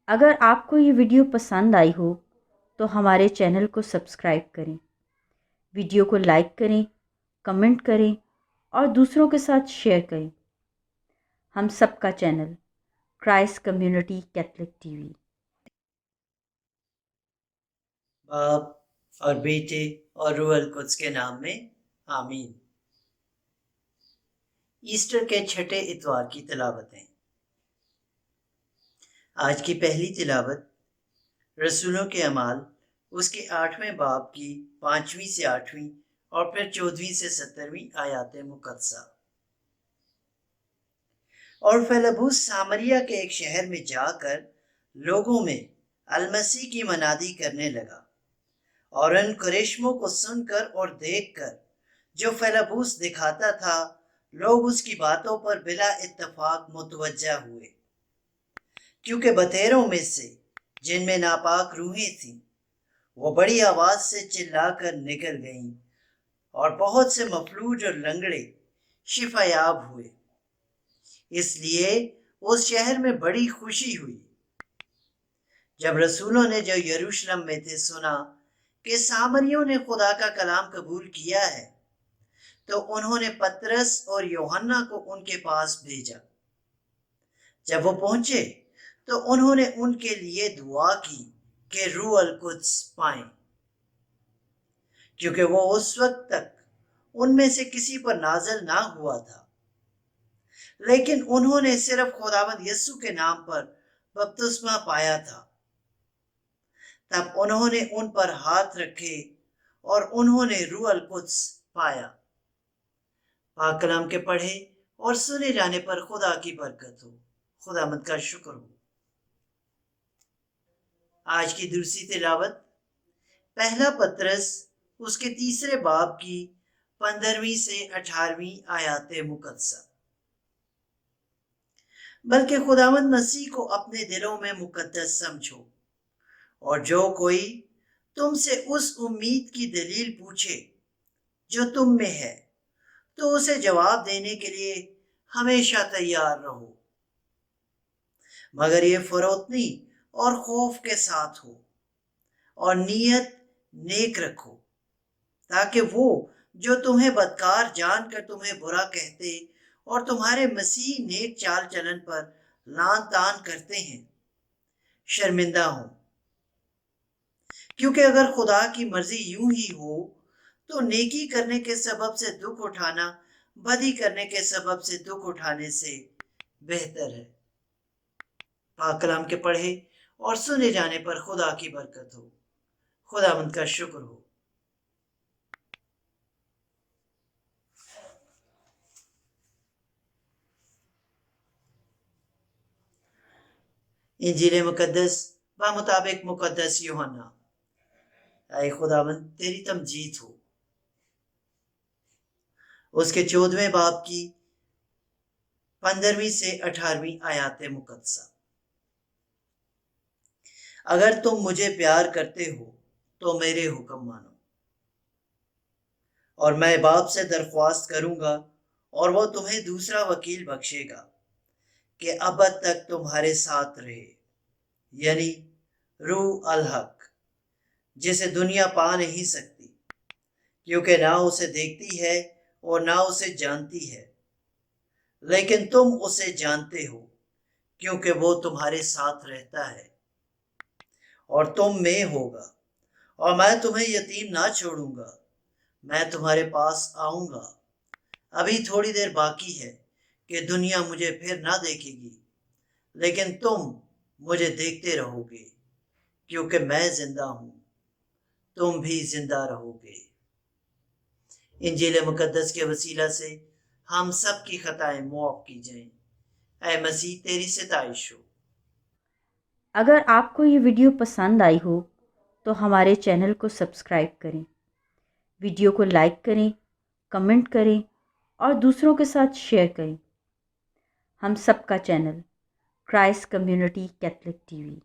اگر آپ کو یہ ویڈیو پسند آئی ہو تو ہمارے چینل کو سبسکرائب کریں، ویڈیو کو لائک کریں، کمنٹ کریں اور دوسروں کے ساتھ شیئر کریں۔ ہم سب کا channel Christ community Catholic T V. باپ اور بیٹے اور روح القدس کے نام میں آمین۔ ایسٹر کے چھٹے اتوار کی تلاوتیں۔ آج کی پہلی تلاوت رسولوں کے اعمال اس کے 8ویں باب کی 5ویں سے 8ویں اور پھر 14ویں سے 17ویں آیات مقدسہ۔ اور فیلبوس سامریا کے ایک شہر میں جا کر لوگوں میں المسیح کی منادی کرنے لگا، اور ان کرشموں کو سن کر اور دیکھ کر جو فیلبوس دکھاتا تھا، لوگ اس کی باتوں پر بلا اتفاق متوجہ ہوئے، کیونکہ بطیروں میں سے جن میں ناپاک روحیں تھیں وہ بڑی آواز سے چلا کر نکل گئیں، اور بہت سے مفلوج اور لنگڑے شفا یاب ہوئے۔ اس لیے اس شہر میں بڑی خوشی ہوئی۔ جب رسولوں نے جو یروشلم میں تھے سنا کہ سامریوں نے خدا کا کلام قبول کیا ہے، تو انہوں نے پترس اور یوحنا کو ان کے پاس بھیجا۔ جب وہ پہنچے تو انہوں نے ان کے لیے دعا کی کہ روح القدس پائیں، کیونکہ وہ اس وقت تک ان میں سے کسی پر نازل نہ ہوا تھا، لیکن انہوں نے صرف خداوند یسوع کے نام پر بپتسمہ پایا تھا۔ تب انہوں نے ان پر ہاتھ رکھے اور انہوں نے روح القدس پایا۔ پاک کلام کے پڑھے اور سنے جانے پر خدا کی برکت ہو۔ خداوند کا شکر ہو۔ آج کی دوسری تلاوت پہلا پترس اس کے 3 باب کی 15ویں سے 18ویں آیات مقدسہ۔ بلکہ خداوند مسیح کو اپنے دلوں میں مقدس سمجھو، اور جو کوئی تم سے اس امید کی دلیل پوچھے جو تم میں ہے، تو اسے جواب دینے کے لیے ہمیشہ تیار رہو، مگر یہ فروتنی اور خوف کے ساتھ ہو، اور نیت نیک رکھو، تاکہ وہ جو تمہیں بدکار جان کر تمہیں برا کہتے اور تمہارے مسیح نیک چال چلن پر لان تان کرتے ہیں، شرمندہ ہوں۔ کیونکہ اگر خدا کی مرضی یوں ہی ہو تو نیکی کرنے کے سبب سے دکھ اٹھانا بدی کرنے کے سبب سے دکھ اٹھانے سے بہتر ہے۔ پاک کلام کے پڑھے اور سنے جانے پر خدا کی برکت ہو۔ خداوند کا شکر ہو۔ انجیل مقدس بمطابق مقدس یوحنا۔ اے خداوند تیری تمجید ہو۔ اس کے 14ویں باب کی 15ویں سے 18ویں آیات مقدسہ۔ اگر تم مجھے پیار کرتے ہو تو میرے حکم مانو، اور میں باپ سے درخواست کروں گا اور وہ تمہیں دوسرا وکیل بخشے گا کہ ابد تک تمہارے ساتھ رہے، یعنی روح الحق، جسے دنیا پا نہیں سکتی، کیونکہ نہ اسے دیکھتی ہے اور نہ اسے جانتی ہے، لیکن تم اسے جانتے ہو، کیونکہ وہ تمہارے ساتھ رہتا ہے اور تم میں ہوگا، اور میں تمہیں یتیم نہ چھوڑوں گا، میں تمہارے پاس آؤں گا۔ ابھی تھوڑی دیر باقی ہے کہ دنیا مجھے پھر نہ دیکھے گی، لیکن تم مجھے دیکھتے رہو گے، کیونکہ میں زندہ ہوں، تم بھی زندہ رہو گے۔ انجیل مقدس کے وسیلہ سے ہم سب کی خطائیں معاف کی جائیں۔ اے مسیح تیری ستائش ہو۔ اگر آپ کو یہ ویڈیو پسند آئی ہو تو ہمارے چینل کو سبسکرائب کریں، ویڈیو کو لائک کریں، کمنٹ کریں اور دوسروں کے ساتھ شیئر کریں۔ ہم سب کا channel Christ community Catholic T V.